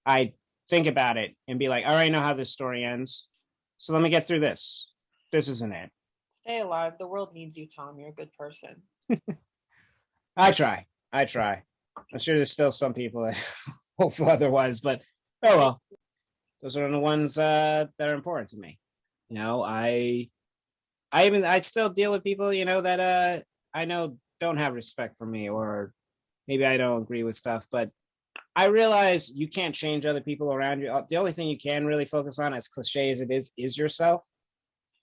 I think about it and be like, all right, I know how this story ends. So let me get through this. This isn't it. Stay alive. The world needs you, Tom. You're a good person. I try. I'm sure there's still some people that hope otherwise, but oh well. Those are the ones that are important to me. You know, I still deal with people, you know, that I know don't have respect for me, or maybe I don't agree with stuff, but I realize you can't change other people around you. The only thing you can really focus on, as cliche as it is yourself.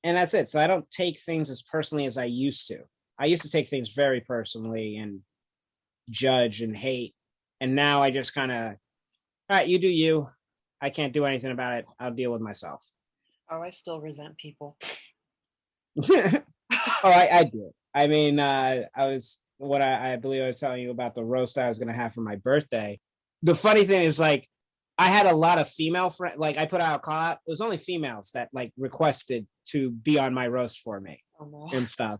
And that's it. So I don't take things as personally as I used to. I used to take things very personally and judge and hate. And now I just kind of, all right, you do you. I can't do anything about it. I'll deal with myself. Oh, I still resent people. I do. I mean, I believe I was telling you about the roast I was going to have for my birthday. The funny thing is, like, I had a lot of female friends. Like, I put out a call out. It was only females that like requested to be on my roast for me and stuff.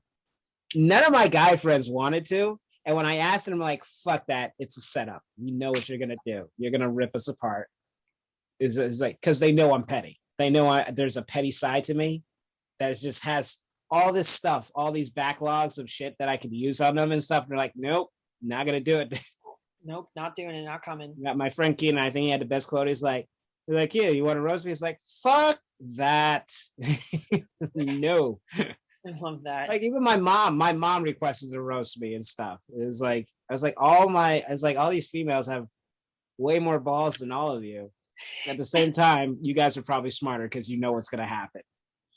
None of my guy friends wanted to. And when I asked them, I'm like, fuck that. It's a setup. You know what you're going to do. You're going to rip us apart. Is like, because they know I'm petty. They know there's a petty side to me that just has all this stuff, all these backlogs of shit that I could use on them and stuff. And they're like, nope, not going to do it. Nope, not doing it, not coming. Got my friend Keenan, I think he had the best quote. He's like, yeah, you want to roast me? It's like, fuck that. No. I love that. Like, even my mom requested to roast me and stuff. It was like, all these females have way more balls than all of you. At the same time, you guys are probably smarter because you know what's going to happen.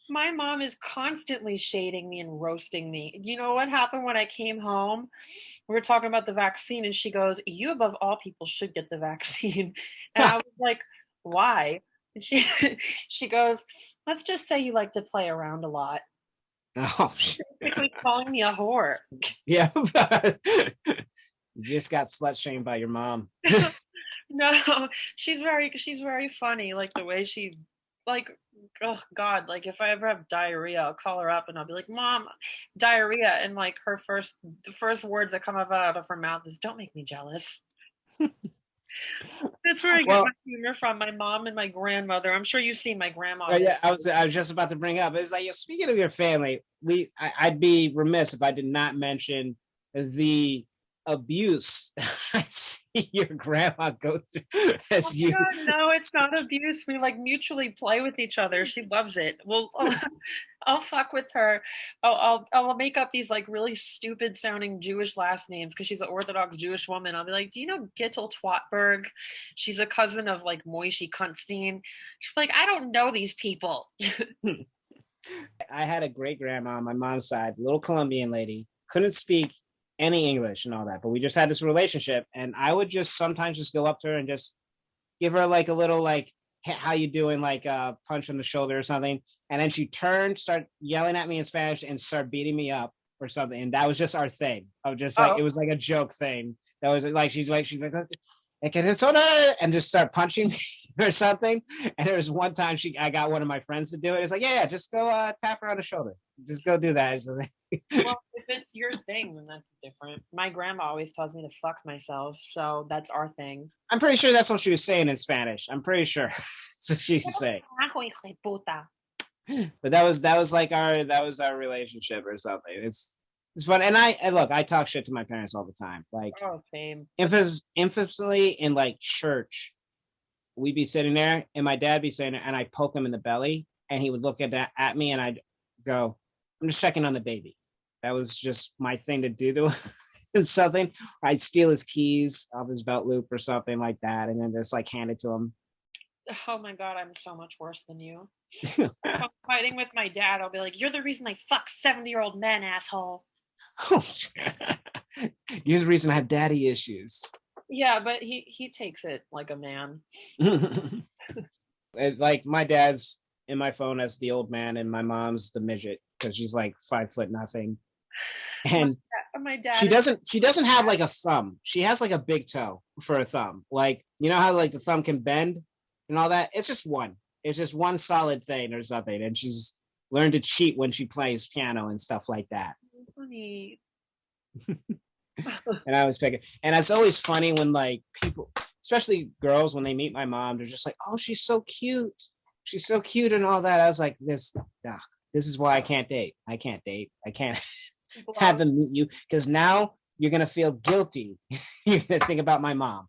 My mom is constantly shading me and roasting me. You know what happened when I came home? We were talking about the vaccine, and she goes, you above all people should get the vaccine. And I was like, why? And she goes, let's just say you like to play around a lot. Oh, shit. Basically calling me a whore. Yeah. You just got slut shamed by your mom. No, she's very funny. Like the way she, like, oh God, like if I ever have diarrhea, I'll call her up and I'll be like, Mom, diarrhea. And like the first words that come out of her mouth is, don't make me jealous. That's where I get my humor from. My mom and my grandmother. I'm sure you've seen my grandma. Oh, yeah, I was just about to bring up. It's like, speaking of your family, I'd be remiss if I did not mention the abuse I see your grandma go through as you. God, no, it's not abuse. We like mutually play with each other. She loves it. Well, I'll fuck with her. I'll make up these like really stupid sounding Jewish last names because she's an Orthodox Jewish woman. I'll be like, do you know Gittel Twatberg? She's a cousin of like Moishe Kunstein. She's like, I don't know these people. I had a great grandma on my mom's side, little Colombian lady, couldn't speak any English and all that, but we just had this relationship, and I would just sometimes just go up to her and just give her like a little like, hey, how you doing, like a punch on the shoulder or something, and then she turned, start yelling at me in Spanish and start beating me up or something, and that was just our thing. I was just like, it was like a joke thing. That was like she's like and just start punching me or something. And there was one time I got one of my friends to do it. It's like, yeah, just go tap her on the shoulder. Just go do that. Well, if it's your thing, then that's different. My grandma always tells me to fuck myself, so that's our thing. I'm pretty sure that's what she was saying in Spanish. I'm pretty sure. So she's saying. But that was our relationship or something. It's fun, and I talk shit to my parents all the time. Like, same. Infamously in like church, we'd be sitting there, and my dad be sitting there, and I poke him in the belly, and he would look at me, and I'd go, "I'm just checking on the baby." That was just my thing to do to him. something. I'd steal his keys off his belt loop or something like that, and then just like hand it to him. Oh my God, I'm so much worse than you. If I'm fighting with my dad, I'll be like, "You're the reason I fuck 70-year-old men, asshole." You're the reason I have daddy issues. Yeah, but he takes it like a man. Like my dad's in my phone as the old man, and my mom's the midget because she's like 5'0". And my dad she doesn't have like a thumb. She has like a big toe for a thumb. Like, you know how like the thumb can bend and all that? It's just one solid thing or something. And she's learned to cheat when she plays piano and stuff like that. Funny. And I was picking, and it's always funny when like people, especially girls, when they meet my mom, they're just like, "Oh, she's so cute. She's so cute," and all that. I was like, this is why I can't date. I can't have them meet you, because now you're gonna feel guilty. You're gonna think about my mom.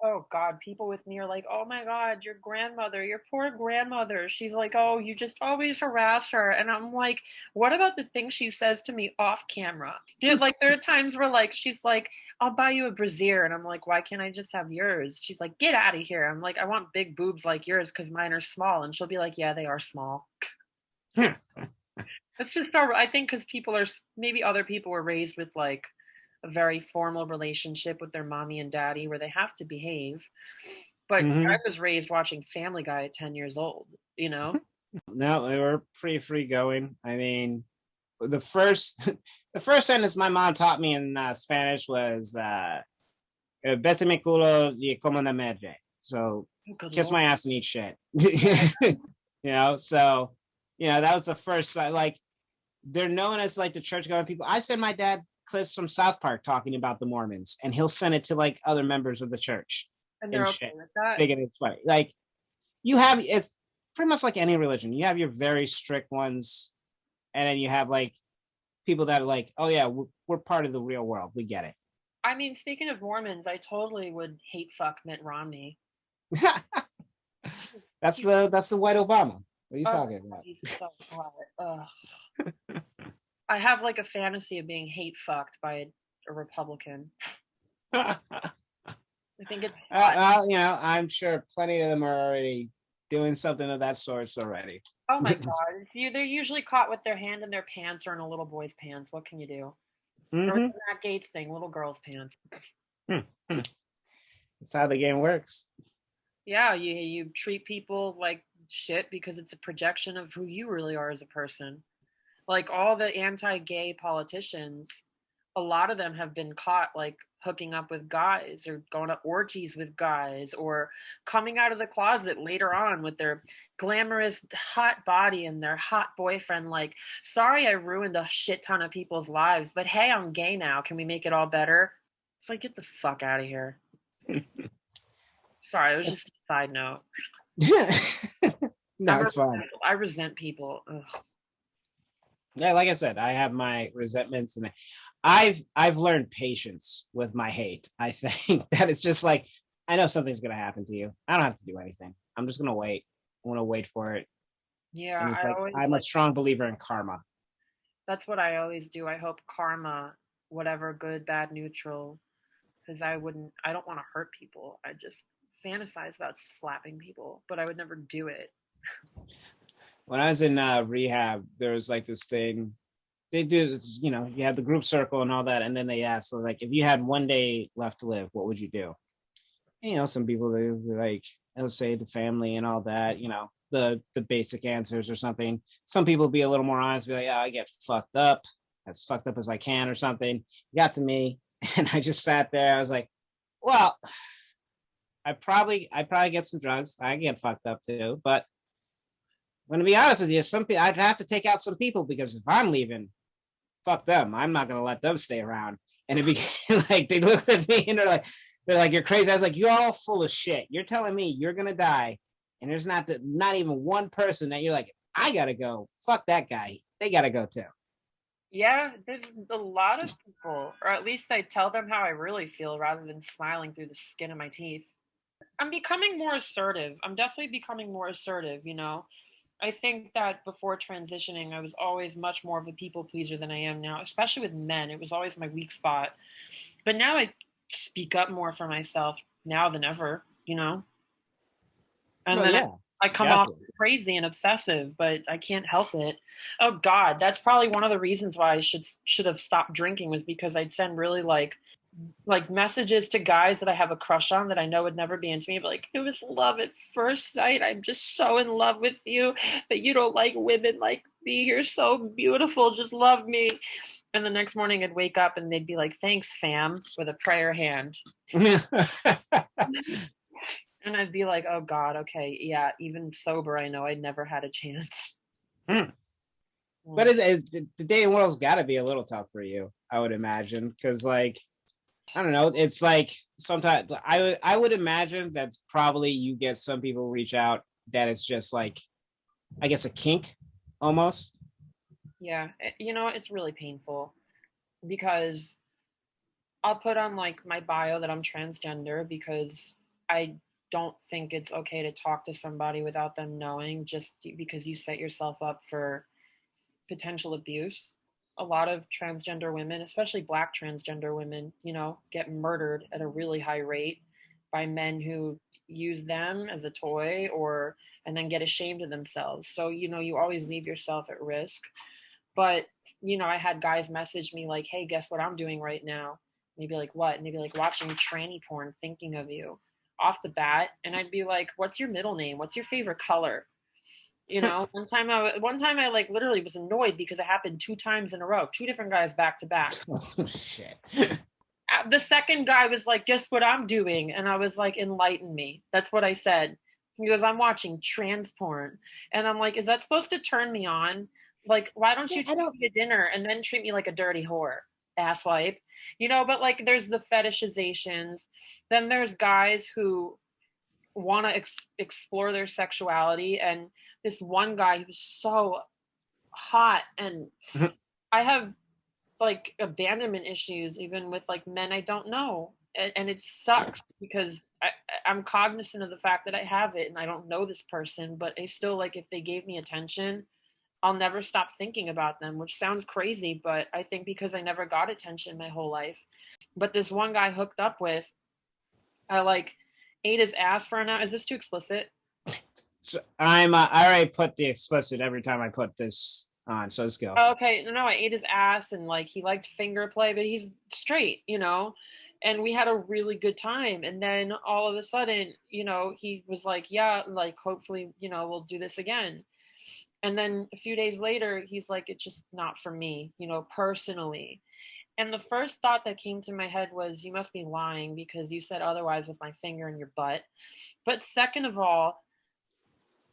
Oh God, people with me are like, "Oh my God, your grandmother, your poor grandmother. She's like, oh, you just always harass her." And I'm like, what about the things she says to me off camera? Like there are times where like she's like, "I'll buy you a brassiere," and I'm like, "Why can't I just have yours?" She's like, "Get out of here." I'm like, "I want big boobs like yours because mine are small," and she'll be like, "Yeah, they are small." It's just I think because maybe other people were raised with like a very formal relationship with their mommy and daddy where they have to behave. But I was raised watching Family Guy at 10 years old, you know? No, they were pretty free going. I mean, the first sentence my mom taught me in Spanish was "Besame culo y como una madre." So kiss my ass and eat shit. You know, so that was the first like they're known as like the church going people. I send my dad clips from South Park talking about the Mormons, and he'll send it to like other members of the church. And they're okay with that. Thinking it's funny. Like it's pretty much like any religion. You have your very strict ones, and then you have like people that are like, "Oh yeah, we're part of the real world. We get it." I mean, speaking of Mormons, I totally would hate fuck Mitt Romney. That's the white Obama. What are you talking about? He's so hot. I have like a fantasy of being hate fucked by a Republican. I think it's I'm sure plenty of them are already doing something of that sort already. Oh my God. They're usually caught with their hand in their pants or in a little boy's pants. What can you do? Or that Gates thing, little girl's pants. That's how the game works. Yeah, you treat people like shit because it's a projection of who you really are as a person. Like all the anti-gay politicians, a lot of them have been caught like hooking up with guys or going to orgies with guys or coming out of the closet later on with their glamorous hot body and their hot boyfriend like, "Sorry I ruined a shit ton of people's lives, but hey, I'm gay now. Can we make it all better?" It's like, get the fuck out of here. Sorry, it was just a side note. No, it's fine. I resent people. Ugh. Yeah, like I said, I have my resentments, and I've learned patience with my hate. I think that it's just like, I know something's gonna happen to you. I don't have to do anything. I'm just gonna wait. I want to wait for it. Yeah, and it's I'm a strong believer in karma. That's what I always do. I hope karma, whatever, good, bad, neutral, because I don't want to hurt people. I just fantasize about slapping people, but I would never do it. When I was in rehab, there was like this thing they do, you have the group circle and all that, and then they ask, so like, if you had one day left to live, what would you do? And, some people, they'll say the family and all that, the basic answers or something. Some people be a little more honest, be like, "Yeah, I get fucked up, as fucked up as I can," or something. It got to me, and I just sat there. I was like, well, I probably get some drugs. I get fucked up too, but I'm gonna be honest with you. I'd have to take out some people, because if I'm leaving, fuck them. I'm not gonna let them stay around. And it became like they looked at me and they're like, "You're crazy." I was like, "You're all full of shit. You're telling me you're gonna die, and there's not even one person that you're like, I gotta go. Fuck that guy. They gotta go too." Yeah, there's a lot of people, or at least I tell them how I really feel rather than smiling through the skin of my teeth. I'm becoming more assertive. I'm definitely becoming more assertive, I think that before transitioning, I was always much more of a people pleaser than I am now, especially with men. It was always my weak spot. But now I speak up more for myself now than ever, you know? And Well, then yeah, I come off definitely. crazy and obsessive, but I can't help it. Oh God, that's probably one of the reasons why I should have stopped drinking, was because I'd send really like messages to guys that I have a crush on that I know would never be into me, but like, it was love at first sight. I'm just so in love with you, but you don't like women like me. You're so beautiful. Just love me. And the next morning I'd wake up and they'd be like, thanks, fam, with a prayer hand. And I'd be like, oh God, okay, yeah, even sober, I know I never had a chance. But the dating world's got to be a little tough for you, I would imagine, because like I don't know, it's like sometimes I would imagine that's probably you get some people reach out that it's just like I guess a kink almost. Yeah, it's really painful because I'll put on like my bio that I'm transgender because I don't think it's okay to talk to somebody without them knowing, just because you set yourself up for potential abuse. A lot of transgender women, especially Black transgender women, get murdered at a really high rate by men who use them as a toy and then get ashamed of themselves. So, you always leave yourself at risk. But, I had guys message me like, hey, guess what I'm doing right now? And they'd be like, what? And they'd be like, watching tranny porn, thinking of you off the bat. And I'd be like, what's your middle name? What's your favorite color? One time I like literally was annoyed because it happened 2 times in a row, 2 different guys back to back. Oh, shit. The second guy was like, guess what I'm doing? And I was like, enlighten me. That's what I said. He goes, I'm watching trans porn. And I'm like, is that supposed to turn me on? Like, why don't you take me to dinner and then treat me like a dirty whore, asswipe? But like there's the fetishizations. Then there's guys who want to explore their sexuality. And this one guy, he was so hot. And I have like abandonment issues even with like men I don't know, and it sucks because I'm cognizant of the fact that I have it and I don't know this person, but I still, like, if they gave me attention, I'll never stop thinking about them, which sounds crazy, but I think because I never got attention my whole life. But this one guy I hooked up with, I like ate his ass for an hour. Is this too explicit? So I already put the explicit every time I put this on, so let's go. Okay, no, I ate his ass, and like he liked finger play, but he's straight, and we had a really good time. And then all of a sudden, he was like, yeah, like hopefully, we'll do this again. And then a few days later, he's like, it's just not for me, personally. And the first thought that came to my head was, you must be lying because you said otherwise with my finger in your butt. But second of all,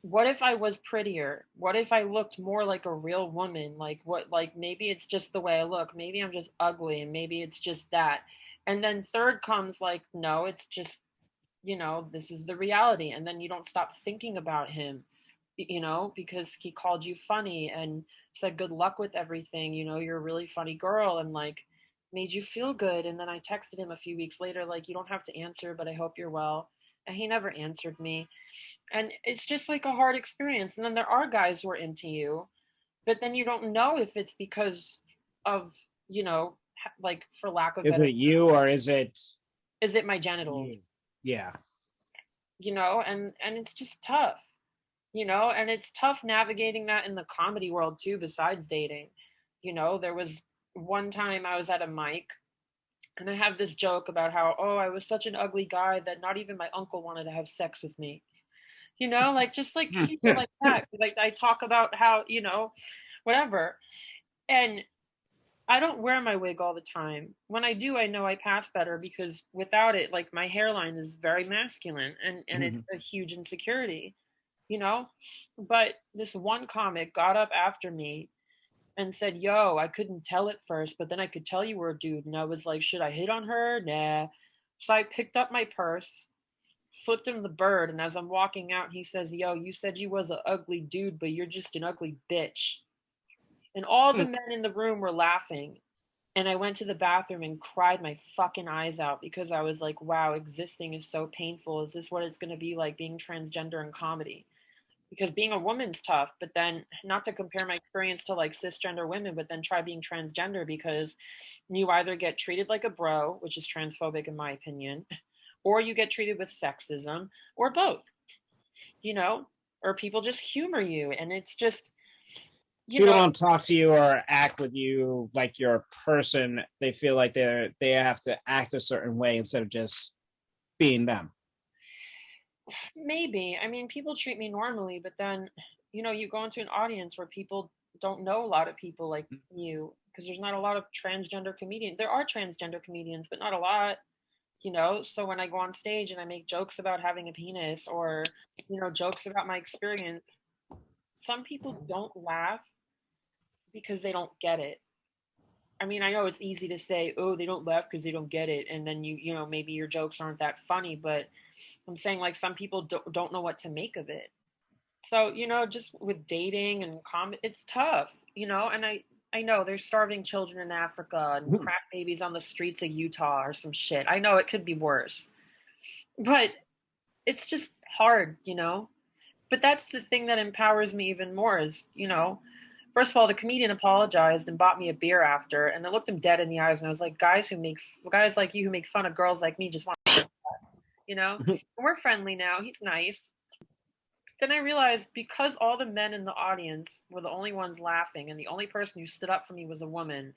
what if I was prettier? What if I looked more like a real woman? Like maybe it's just the way I look. Maybe I'm just ugly and maybe it's just that. And then third comes like, no, it's just, this is the reality. And then you don't stop thinking about him, because he called you funny and said good luck with everything. You're a really funny girl, and like made you feel good. And then I texted him a few weeks later, like, you don't have to answer, but I hope you're well. And he never answered me. And it's just like a hard experience. And then there are guys who are into you, but then you don't know if it's because of, like, for lack of is better, it you or is it my genitals? Yeah. And it's just tough, and it's tough navigating that in the comedy world too, besides dating. There was one time I was at a mic and I have this joke about how, oh, I was such an ugly guy that not even my uncle wanted to have sex with me. Like just like people like that. Like I talk about how, whatever. And I don't wear my wig all the time. When I do, I know I pass better because without it, like my hairline is very masculine and it's a huge insecurity, But this one comic got up after me and said, yo, I couldn't tell at first, but then I could tell you were a dude. And I was like, should I hit on her? Nah. So I picked up my purse, flipped him the bird, and as I'm walking out, he says, yo, you said you was an ugly dude, but you're just an ugly bitch. And all the men in the room were laughing. And I went to the bathroom and cried my fucking eyes out because I was like, wow, existing is so painful. Is this what it's going to be like being transgender in comedy? because being a woman's tough, but then not to compare my experience to like cisgender women, but then try being transgender, because you either get treated like a bro, which is transphobic in my opinion, or you get treated with sexism, or both, you know, or people just humor you. And it's just, people don't talk to you or act with you like you're a person. They feel like they have to act a certain way instead of just being them. Maybe. I mean, people treat me normally, but then, you know, you go into an audience where people don't know a lot of people like you, because there's not a lot of transgender comedians. There are transgender comedians, but not a lot, you know. So when I go on stage and I make jokes about having a penis, or, you know, jokes about my experience, some people don't laugh because they don't get it. I mean, I know it's easy to say, oh, they don't laugh because they don't get it. And then you know, maybe your jokes aren't that funny, but I'm saying like some people don't know what to make of it. So, you know, just with dating and it's tough, you know, and I know there's starving children in Africa and crack babies on the streets of Utah or some shit. I know it could be worse, but it's just hard, you know. But that's the thing that empowers me even more is, you know, first of all, the comedian apologized and bought me a beer after, and I looked him dead in the eyes and I was like, guys like you who make fun of girls like me just want to, you know. We're friendly now. He's nice. Then I realized, because all the men in the audience were the only ones laughing and the only person who stood up for me was a woman,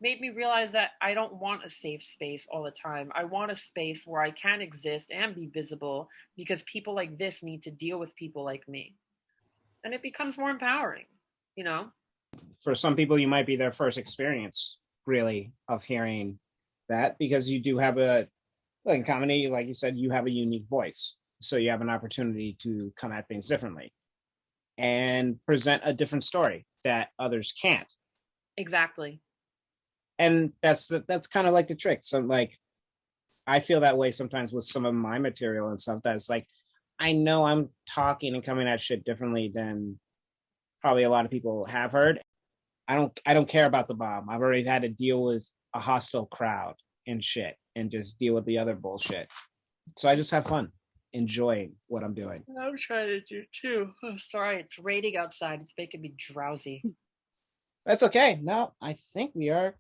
made me realize that I don't want a safe space all the time. I want a space where I can exist and be visible, because people like this need to deal with people like me. And it becomes more empowering, you know? For some people, you might be their first experience, really, of hearing that, because you do have in comedy, like you said, you have a unique voice. So you have an opportunity to come at things differently and present a different story that others can't. Exactly. And that's kind of like the trick. So like, I feel that way sometimes with some of my material and stuff. That's like, I know I'm talking and coming at shit differently than probably a lot of people have heard. I don't care about the bomb. I've already had to deal with a hostile crowd and shit, and just deal with the other bullshit. So I just have fun enjoying what I'm doing. I'm trying to do too. Oh, sorry, it's raining outside. It's making me drowsy. That's okay. No, I think we are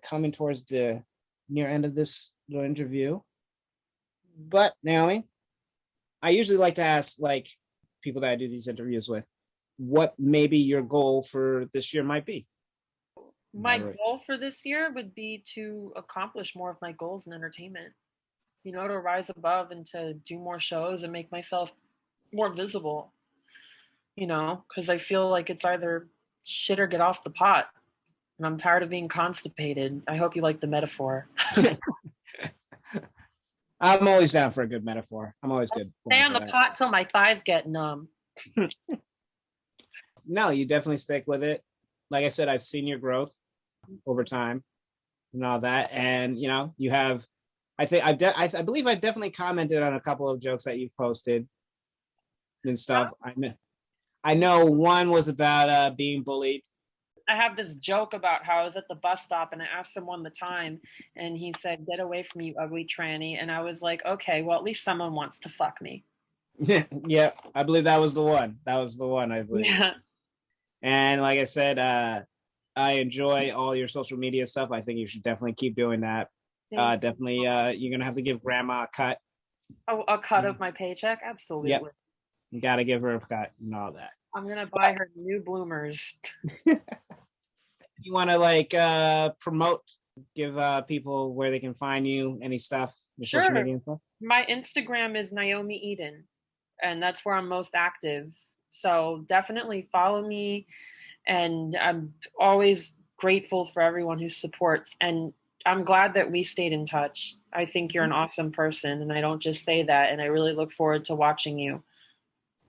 coming towards the near end of this little interview. But Naomi, I usually like to ask like people that I do these interviews with, what maybe your goal for this year might be. My goal for this year would be to accomplish more of my goals in entertainment. You know, to rise above and to do more shows and make myself more visible, you know, because I feel like it's either shit or get off the pot. And I'm tired of being constipated. I hope you like the metaphor. I'm always down for a good metaphor. I'm always good. Stay on the pot till my thighs get numb. No, you definitely stick with it. Like I said, I've seen your growth over time and all that. And, you know, you have, I believe I've definitely commented on a couple of jokes that you've posted and stuff. I know one was about being bullied. I have this joke about how I was at the bus stop and I asked someone the time and he said, "Get away from me, you ugly tranny." And I was like, okay, well, at least someone wants to fuck me. Yeah, I believe that was the one. I believe. Yeah. And like I said, I enjoy all your social media stuff. I think you should definitely keep doing that. Definitely, you're going to have to give grandma a cut. Oh, a cut of my paycheck? Absolutely. Yep. You got to give her a cut and all that. I'm going to buy her new bloomers. You want to like promote, give people where they can find you, any stuff, your social media and stuff? My Instagram is Naomi Eden, and that's where I'm most active. So definitely follow me. And I'm always grateful for everyone who supports. And I'm glad that we stayed in touch. I think you're an awesome person, and I don't just say that. And I really look forward to watching you.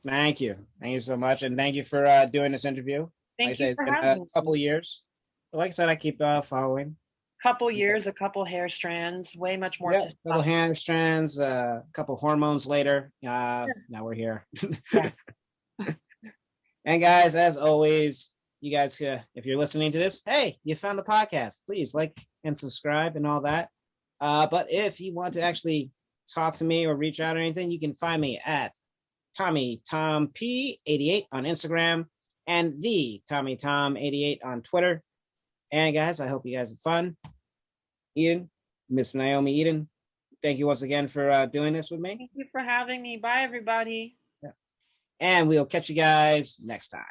Thank you. Thank you so much. And thank you for doing this interview. Thank you for having me. A couple years. Like I said, I keep following. Couple years, a couple hair strands, way much more. Yeah, a couple hair strands, a couple hormones later. Now we're here. And guys, as always, you guys, if you're listening to this, hey, you found the podcast. Please like and subscribe and all that. But if you want to actually talk to me or reach out or anything, you can find me at Tommy Tom P88 on Instagram and the Tommy Tom 88 on Twitter. And guys, I hope you guys have fun. Eden, Miss Naomi Eden, thank you once again for doing this with me. Thank you for having me. Bye, everybody. Yeah. And we'll catch you guys next time.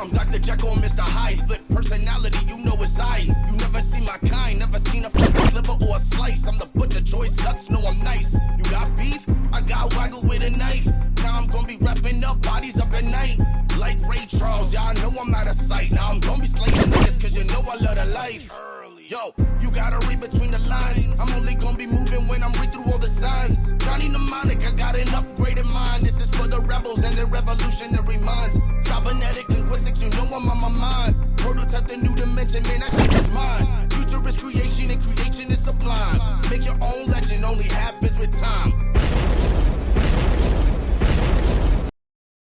I'm Dr. Jekyll and Mr. Hyde. Flip personality, you know it's I. You never see my kind, never seen a sliver or a slice. I'm the butcher, choice cuts, know I'm nice. You got beef? I got waggle with a knife. Now I'm gonna be wrapping up bodies up at night. Like Ray Charles, y'all know I'm out of sight. Now I'm gonna be slaying niggas cause you know I love the life. Yo, you gotta read between the lines. I'm only gonna be moving when I'm read through all the signs. Johnny Mnemonic, I got an upgraded mind. This is for the rebels and the revolutionary minds. Cybernetic linguistics, you know I'm on my mind. Prototype the new dimension, man, that shit is mine. Future is creation and creation is sublime. Make your own legend, only happens with time.